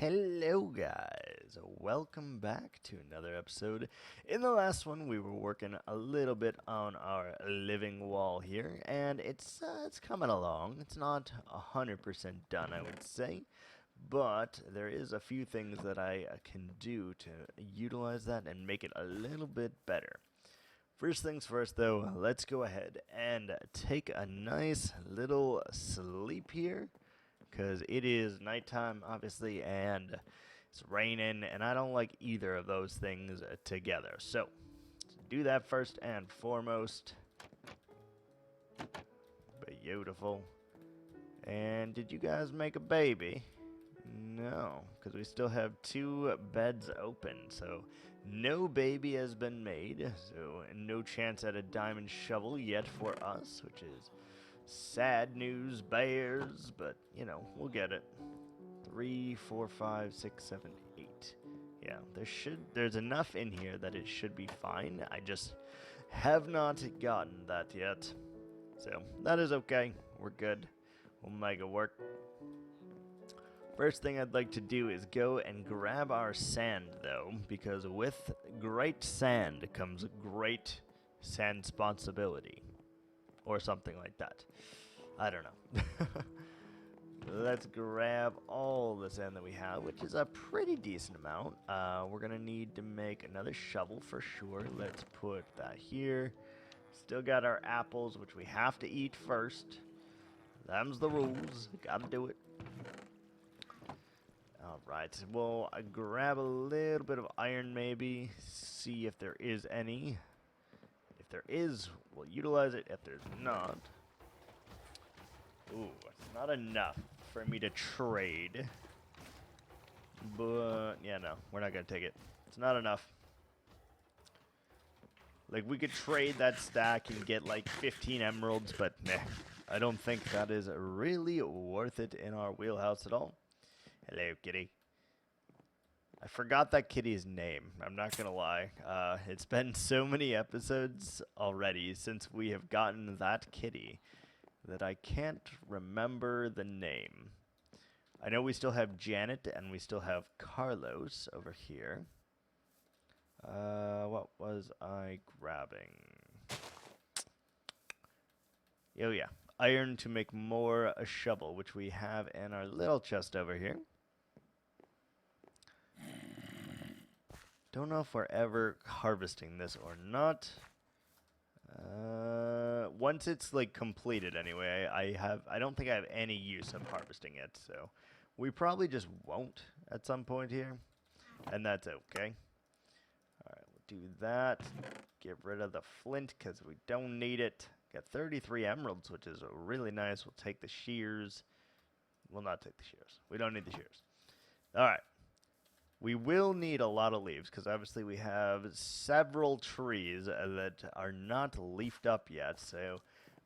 Hello guys, welcome back to another episode. In the last one we were working a little bit on our living wall here, and it's coming along. It's not 100% done, I would say, but there is a few things that I can do to utilize that and make it a little bit better. First things first though, let's go ahead and take a nice little sleep here, because it is nighttime, obviously, and it's raining, and I don't like either of those things together. So, let's do that first and foremost. Beautiful. And did you guys make a baby? No, because we still have two beds open, so no baby has been made, so no chance at a diamond shovel yet for us, which is sad news bears, but you know, we'll get it. 3, 4, 5, 6, 7, 8. Yeah, there's enough in here that it should be fine. I just have not gotten that yet. So that is okay. We're good. We'll make it work. First thing I'd like to do is go and grab our sand though, because with great sand comes great sand responsibility. Or something like that. I don't know. Let's grab all the sand that we have, which is a pretty decent amount. We're going to need to make another shovel for sure. Let's put that here. Still got our apples, which we have to eat first. Them's the rules. Gotta do it. Alright, we'll grab a little bit of iron maybe. See if there is any. If there is, we'll utilize it. If there's not... Ooh, it's not enough for me to trade. But, yeah, no, we're not going to take it. It's not enough. Like, we could trade that stack and get, like, 15 emeralds, but, meh. I don't think that is really worth it in our wheelhouse at all. Hello, kitty. I forgot that kitty's name. I'm not going to lie. It's been so many episodes already since we have gotten that kitty that I can't remember the name. I know we still have Janet and we still have Carlos over here. What was I grabbing? Oh yeah, iron to make more a shovel, which we have in our little chest over here. Don't know if we're ever harvesting this or not. Once it's like completed anyway, I don't think I have any use of harvesting it, so we probably just won't at some point here, and that's okay. Alright, we'll do that. Get rid of the flint because we don't need it. Got 33 emeralds, which is really nice. We'll take the shears. We'll not take the shears. We don't need the shears. Alright. We will need a lot of leaves, because obviously we have several trees that are not leafed up yet, so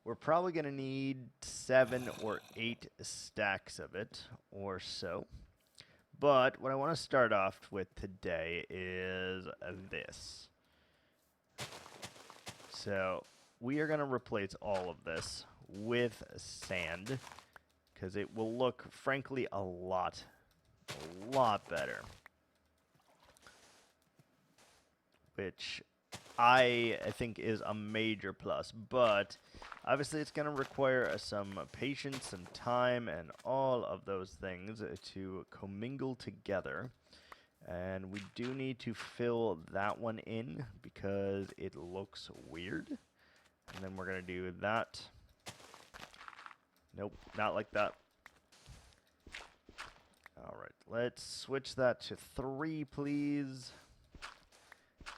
we're probably going to need 7 or 8 stacks of it, or so. But what I want to start off with today is this. So we are going to replace all of this with sand, because it will look, frankly, a lot better. Which I think is a major plus, but obviously it's going to require some patience, some time, and all of those things to commingle together. And we do need to fill that one in because it looks weird. And then we're going to do that. Nope, not like that. Alright, let's switch that to 3, please.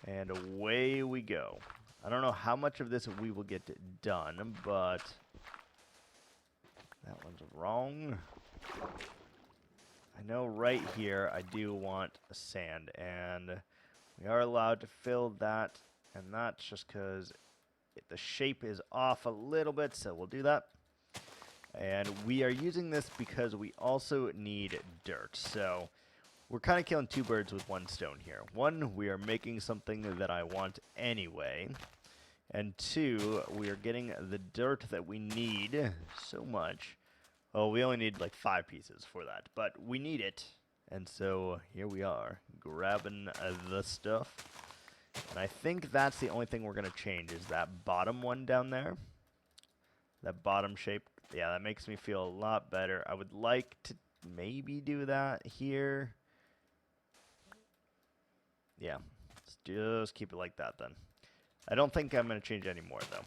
And away we go. I don't know how much of this we will get done, but that one's wrong. I know right here I do want a sand, and we are allowed to fill that, and that's just because the shape is off a little bit, so we'll do that. And we are using this because we also need dirt, so we're kind of killing 2 birds with 1 stone here. 1, we are making something that I want anyway. And 2, we are getting the dirt that we need so much. Well, we only need like 5 pieces for that, but we need it. And so here we are, grabbing the stuff. And I think that's the only thing we're going to change is that bottom one down there. That bottom shape. Yeah, that makes me feel a lot better. I would like to maybe do that here. Yeah, let's just keep it like that then. I don't think I'm going to change any more though.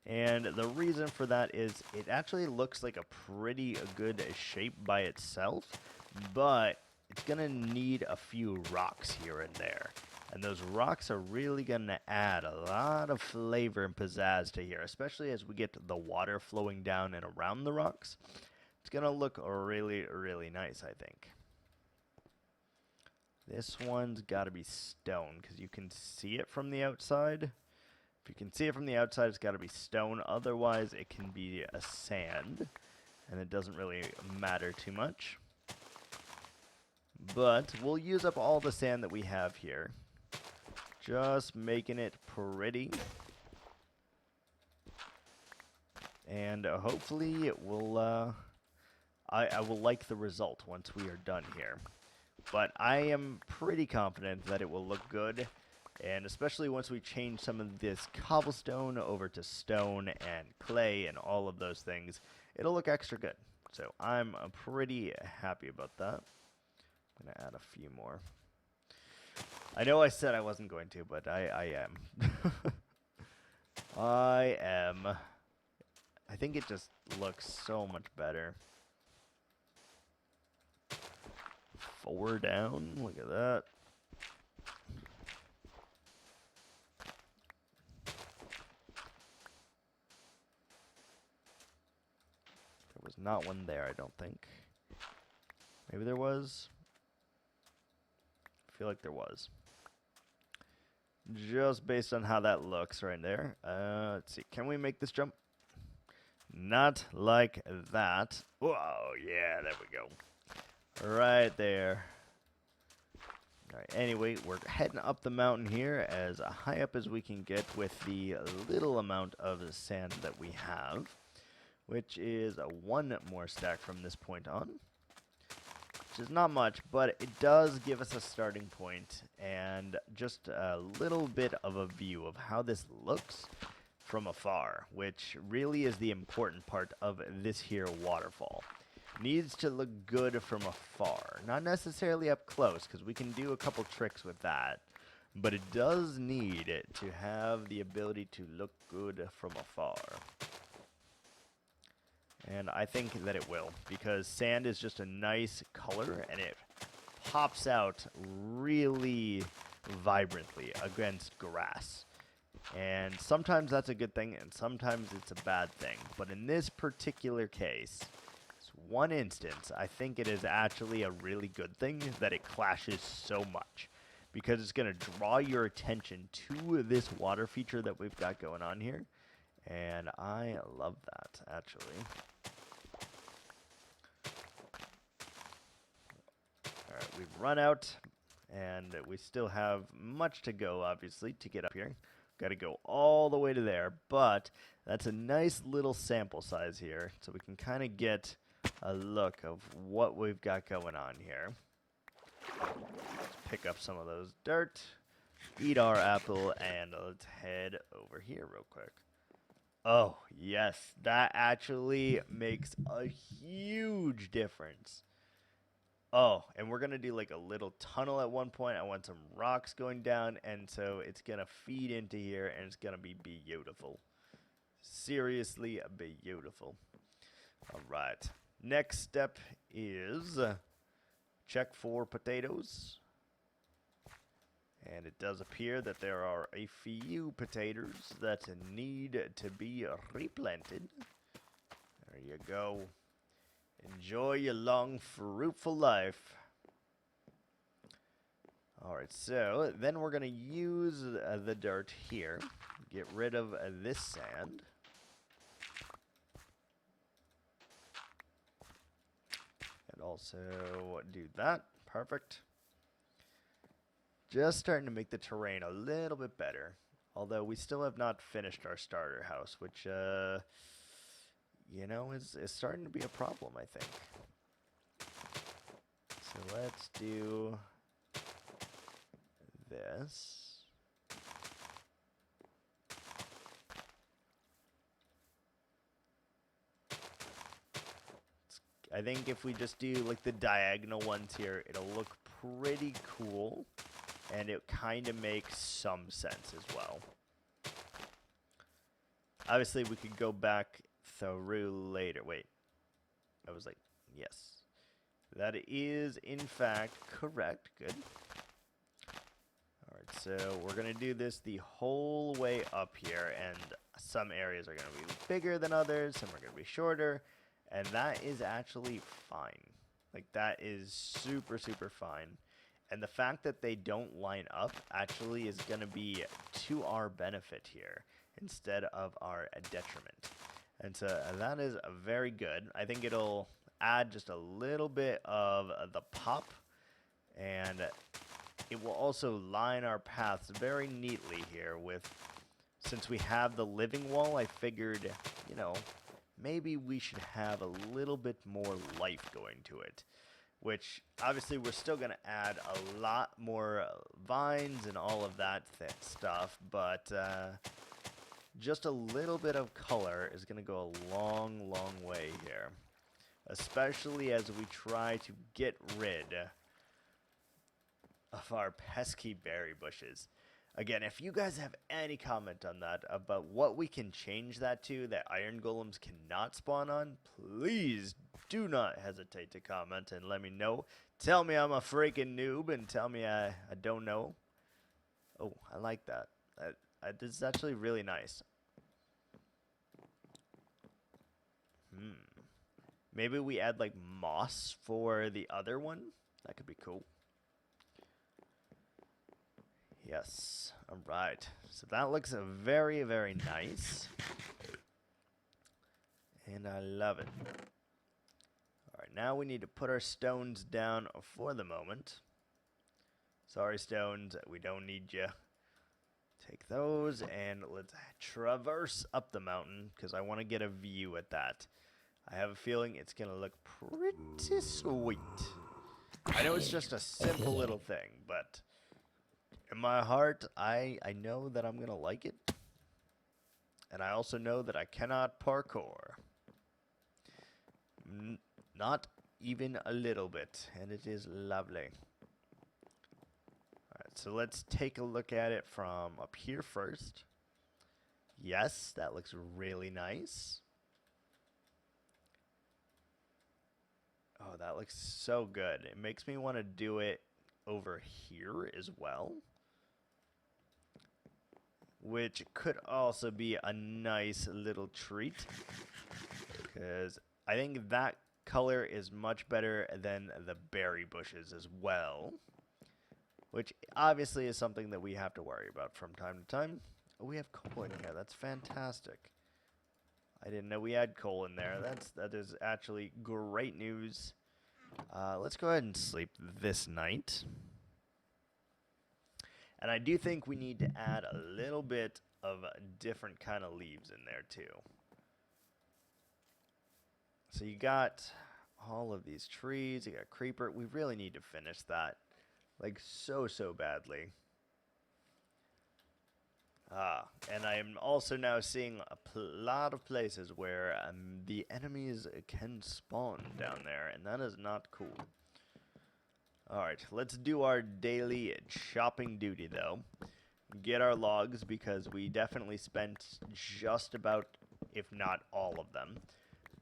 And the reason for that is it actually looks like a pretty good shape by itself, but it's going to need a few rocks here and there. And those rocks are really going to add a lot of flavor and pizzazz to here, especially as we get the water flowing down and around the rocks. It's going to look really, really nice, I think. This one's got to be stone because you can see it from the outside. If you can see it from the outside, it's got to be stone. Otherwise, it can be a sand, and it doesn't really matter too much. But we'll use up all the sand that we have here. Just making it pretty. And hopefully it will, I will like the result once we are done here. But I am pretty confident that it will look good. And especially once we change some of this cobblestone over to stone and clay and all of those things, it'll look extra good. So I'm pretty happy about that. I'm going to add a few more. I know I said I wasn't going to, but I am. I am. I think it just looks so much better. 4 down. Look at that. There was not one there, I don't think. Maybe there was. I feel like there was. Just based on how that looks right there. Let's see. Can we make this jump? Not like that. Whoa, yeah, there we go. Right there. Alright, anyway, we're heading up the mountain here as high up as we can get with the little amount of sand that we have, which is 1 more stack from this point on. Which is not much, but it does give us a starting point and just a little bit of a view of how this looks from afar, which really is the important part of this here waterfall. Needs to look good from afar, not necessarily up close, because we can do a couple tricks with that, but it does need it to have the ability to look good from afar. And I think that it will, because sand is just a nice color, and it pops out really vibrantly against grass. And sometimes that's a good thing, and sometimes it's a bad thing. But in this particular case, this one instance, I think it is actually a really good thing that it clashes so much. Because it's going to draw your attention to this water feature that we've got going on here. And I love that, actually. Alright, we've run out, and we still have much to go, obviously, to get up here. Got to go all the way to there, but that's a nice little sample size here, so we can kind of get a look of what we've got going on here. Let's pick up some of those dirt, eat our apple, and let's head over here real quick. Oh, yes, that actually makes a huge difference. Oh, and we're going to do like a little tunnel at one point. I want some rocks going down, and so it's going to feed into here, and it's going to be beautiful. Seriously beautiful. All right. Next step is check for potatoes. And it does appear that there are a few potatoes that need to be replanted. There you go. Enjoy your long, fruitful life. Alright, so then we're going to use the dirt here. Get rid of this sand. And also do that. Perfect. Just starting to make the terrain a little bit better. Although we still have not finished our starter house, which, you know, is starting to be a problem, I think. So let's do this. I think if we just do like the diagonal ones here, it'll look pretty cool, and it kind of makes some sense as well. Obviously, we could go back through later. Wait, I was like, yes. That is, in fact, correct. Good. All right, so we're going to do this the whole way up here, and some areas are going to be bigger than others, some are going to be shorter, and that is actually fine. Like, that is super, super fine. And the fact that they don't line up actually is going to be to our benefit here instead of our detriment. And so that is very good. I think it'll add just a little bit of the pop, and it will also line our paths very neatly here with, since we have the living wall, I figured, you know, maybe we should have a little bit more life going to it. Which, obviously, we're still going to add a lot more vines and all of that stuff, but just a little bit of color is going to go a long, long way here. Especially as we try to get rid of our pesky berry bushes. Again, if you guys have any comment on that, about what we can change that to, that iron golems cannot spawn on, please do not hesitate to comment and let me know. Tell me I'm a freaking noob and tell me I don't know. Oh, I like that. This is actually really nice. Maybe we add like moss for the other one. That could be cool. Yes. All right. So that looks very, very nice. And I love it. All right. Now we need to put our stones down for the moment. Sorry, stones. We don't need you. Take those and let's traverse up the mountain because I want to get a view at that. I have a feeling it's going to look pretty sweet. I know it's just a simple little thing, but in my heart, I know that I'm going to like it. And I also know that I cannot parkour. Not even a little bit. And it is lovely. Alright, so let's take a look at it from up here first. Yes, that looks really nice. Oh, that looks so good. It makes me want to do it over here as well. Which could also be a nice little treat. Because I think that color is much better than the berry bushes as well. Which obviously is something that we have to worry about from time to time. Oh, we have coal in here. That's fantastic. I didn't know we had coal in there. That is actually great news. Let's go ahead and sleep this night. And I do think we need to add a little bit of different kind of leaves in there too. So you got all of these trees. You got creeper. We really need to finish that. Like so badly. And I am also now seeing a lot of places where the enemies can spawn down there, and that is not cool. Alright, let's do our daily shopping duty, though. Get our logs, because we definitely spent just about, if not all of them,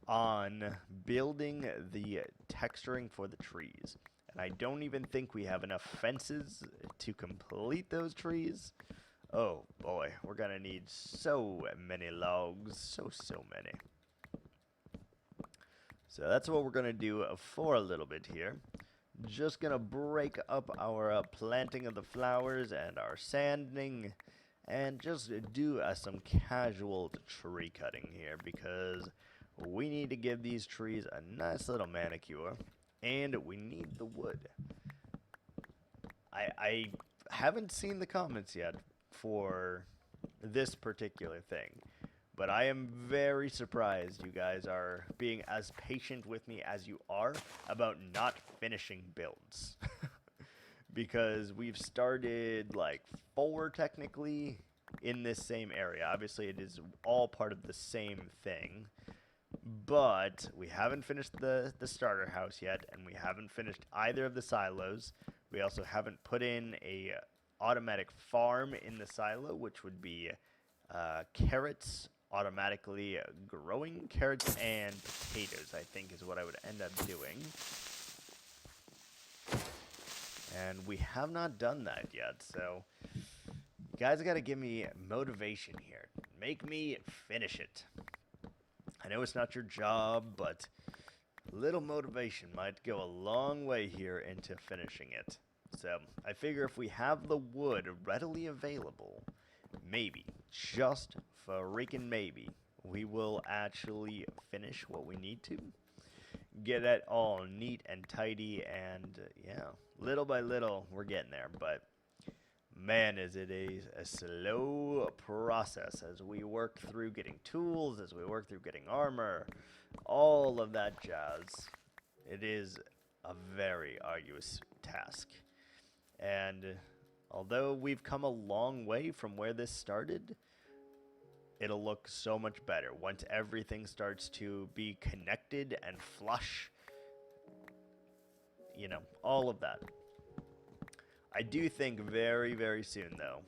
on building the texturing for the trees. And I don't even think we have enough fences to complete those trees. Oh boy, we're gonna need so many logs, so many. So that's what we're gonna do for a little bit here. Just gonna break up our planting of the flowers and our sanding, and just do some casual tree cutting here because we need to give these trees a nice little manicure, and we need the wood. I haven't seen the comments yet for this particular thing, But I am very surprised you guys are being as patient with me as you are about not finishing builds. Because we've started like 4 technically in this same area. Obviously it is all part of the same thing. But we haven't finished the starter house yet, and we haven't finished either of the silos. We also haven't put in a automatic farm in the silo, which would be carrots automatically growing. Carrots and potatoes, I think, is what I would end up doing. And we have not done that yet, so you guys got to give me motivation here. Make me finish it. I know it's not your job, but a little motivation might go a long way here into finishing it. So I figure if we have the wood readily available, maybe, just freaking maybe, we will actually finish what we need to. Get it all neat and tidy, and yeah, little by little, we're getting there. But man, is it a slow process as we work through getting tools, as we work through getting armor, all of that jazz. It is a very arduous task. And although we've come a long way from where this started, it'll look so much better once everything starts to be connected and flush. You know, all of that. I do think very, very soon, though,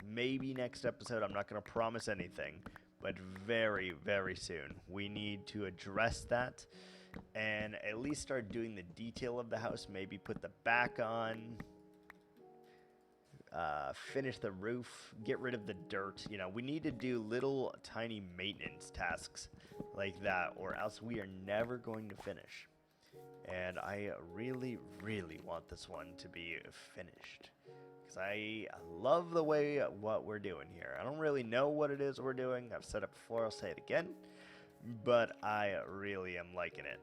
maybe next episode, I'm not going to promise anything, but very, very soon, we need to address that and at least start doing the detail of the house, maybe put the back on, finish the roof, get rid of the dirt. You know, we need to do little tiny maintenance tasks like that, or else we are never going to finish. And I really, really want this one to be finished. Because I love the way what we're doing here. I don't really know what it is we're doing. I've said it before, I'll say it again. But I really am liking it.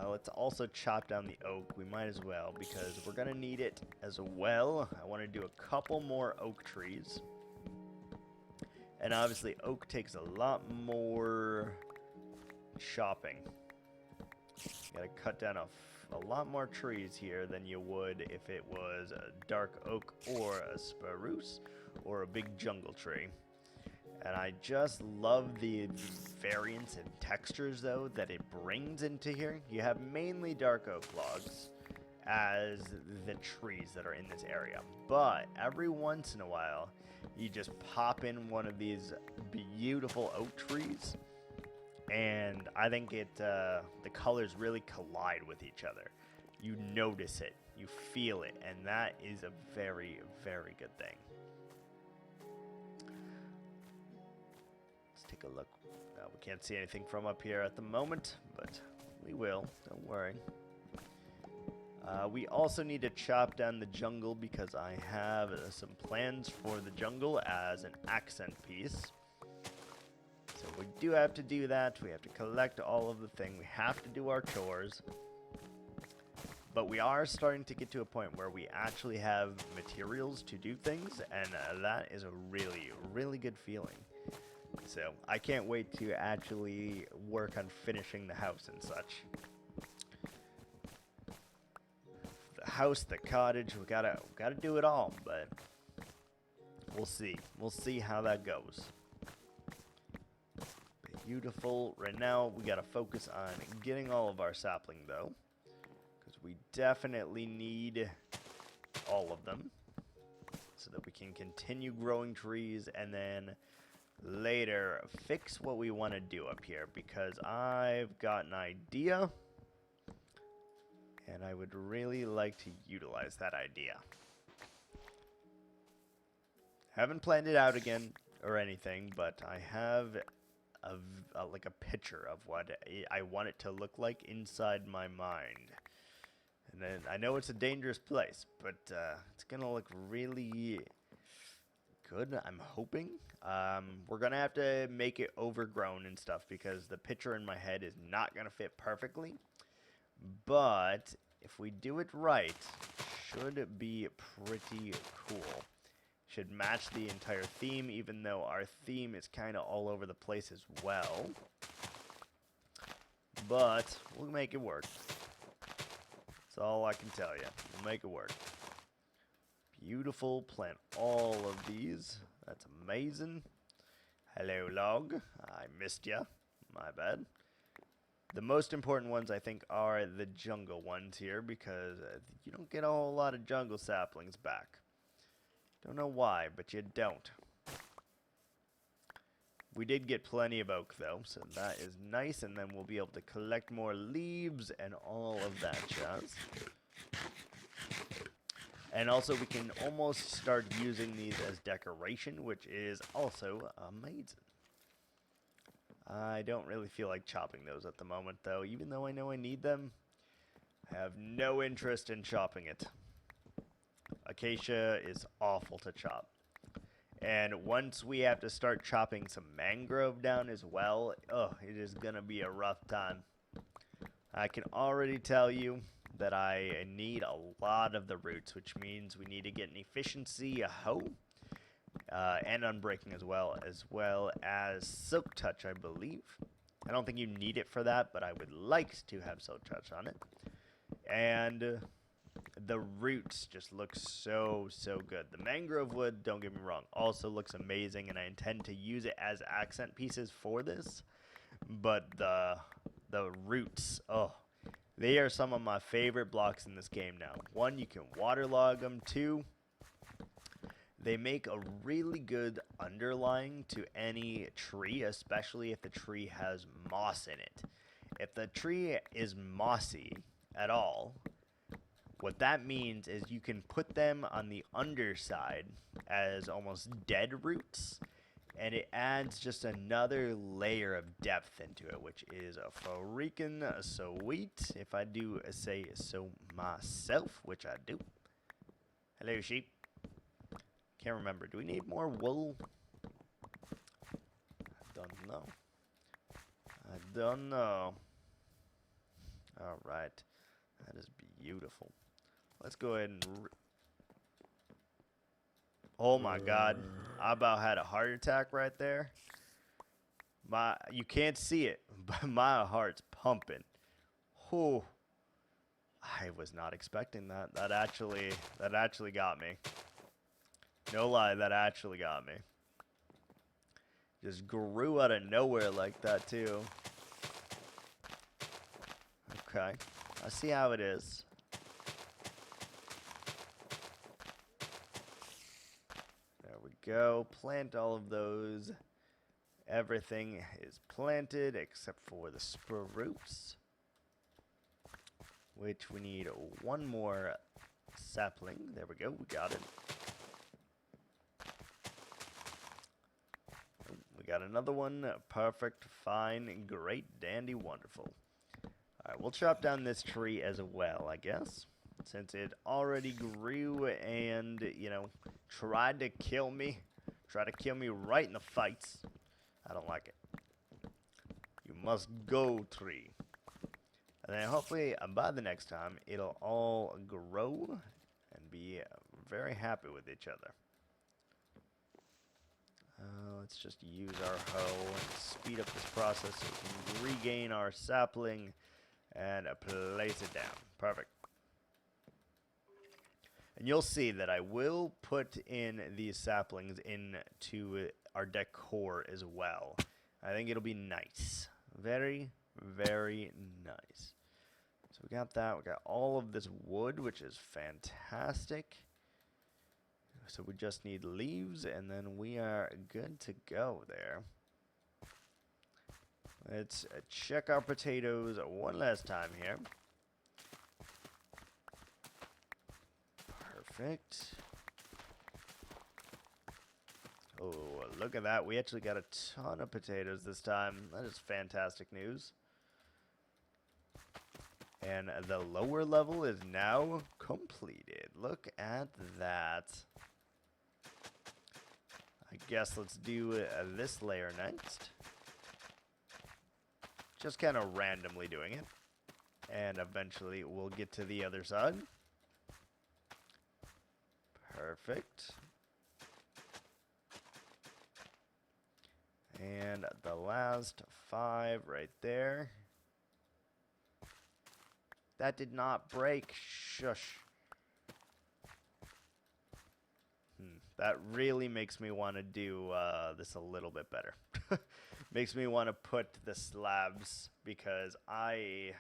Let's also chop down the oak. We might as well, because we're going to need it as well. I want to do a couple more oak trees. And obviously oak takes a lot more chopping. You gotta cut down a lot more trees here than you would if it was a dark oak or a spruce or a big jungle tree. And I just love the variance in textures, though, that it brings into here. You have mainly dark oak logs as the trees that are in this area, but every once in a while you just pop in one of these beautiful oak trees, and I think the colors really collide with each other. You notice it, you feel it, and that is a very, very good thing. Let's take a look. We can't see anything from up here at the moment, but we will, don't worry. We also need to chop down the jungle because I have some plans for the jungle as an accent piece. So we do have to do that. We have to collect all of the thing. We have to do our chores. But we are starting to get to a point where we actually have materials to do things, and that is a really, really good feeling. So I can't wait to actually work on finishing the house and such. The house, the cottage, we gotta do it all, but we'll see. We'll see how that goes. Beautiful. Right now, we gotta focus on getting all of our sapling, though, because we definitely need all of them so that we can continue growing trees and then later fix what we want to do up here, because I've got an idea and I would really like to utilize that idea. Haven't planned it out again or anything, but I have like a picture of what I want it to look like inside my mind. And then I know it's a dangerous place, but it's gonna look really good, I'm hoping. We're gonna have to make it overgrown and stuff because the picture in my head is not gonna fit perfectly. But if we do it right, should be pretty cool. Should match the entire theme, even though our theme is kind of all over the place as well. But we'll make it work. That's all I can tell you. We'll make it work. Beautiful. Plant all of these. That's amazing. Hello, log. I missed ya. My bad. The most important ones, I think, are the jungle ones here, because you don't get a whole lot of jungle saplings back. Don't know why, but you don't. We did get plenty of oak, though, so that is nice, and then we'll be able to collect more leaves and all of that jazz. And also, we can almost start using these as decoration, which is also amazing. I don't really feel like chopping those at the moment, though. Even though I know I need them, I have no interest in chopping it. Acacia is awful to chop. And once we have to start chopping some mangrove down as well, it is going to be a rough time. I can already tell you that I need a lot of the roots, which means we need to get an efficiency, a hoe, and unbreaking as well as silk touch, I believe. I don't think you need it for that, but I would like to have silk touch on it. And the roots just look so good. The mangrove wood, don't get me wrong, also looks amazing, and I intend to use it as accent pieces for this. But the roots, they are some of my favorite blocks in this game now. One, you can waterlog them. Two, they make a really good underlying to any tree, especially if the tree has moss in it. If the tree is mossy at all, what that means is you can put them on the underside as almost dead roots, and it adds just another layer of depth into it, which is a freaking sweet, if I do say so myself, which I do. Hello, sheep. Can't remember. Do we need more wool? I don't know. I don't know. All right. That is beautiful. Let's go ahead and... Oh my god. I about had a heart attack right there. You can't see it, but my heart's pumping. Whew. I was not expecting that. That actually got me. No lie, that actually got me. Just grew out of nowhere like that, too. Okay. I see how it is. There we go. Plant all of those. Everything is planted except for the spruce, which we need one more sapling. There we go. We got it. We got another one. Perfect, fine, great, dandy, wonderful. Alright, we'll chop down this tree as well, I guess. Since it already grew and, tried to kill me. Tried to kill me right in the fights. I don't like it. You must go, tree. And then hopefully by the next time, it'll all grow and be very happy with each other. Let's just use our hoe and speed up this process so we can regain our sapling and place it down. Perfect. And you'll see that I will put in these saplings into our decor as well. I think it'll be nice. Very, very nice. So we got that. We got all of this wood, which is fantastic. So we just need leaves, and then we are good to go there. Let's check our potatoes one last time here. Perfect. Oh, look at that. We actually got a ton of potatoes this time. That is fantastic news. And the lower level is now completed. Look at that. I guess let's do this layer next. Just kind of randomly doing it. And eventually we'll get to the other side. Perfect. And the last 5 right there. That did not break. Shush. That really makes me want to do this a little bit better. Makes me want to put the slabs because I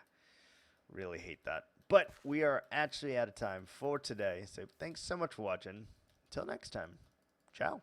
really hate that. But we are actually out of time for today. So thanks so much for watching. Until next time. Ciao.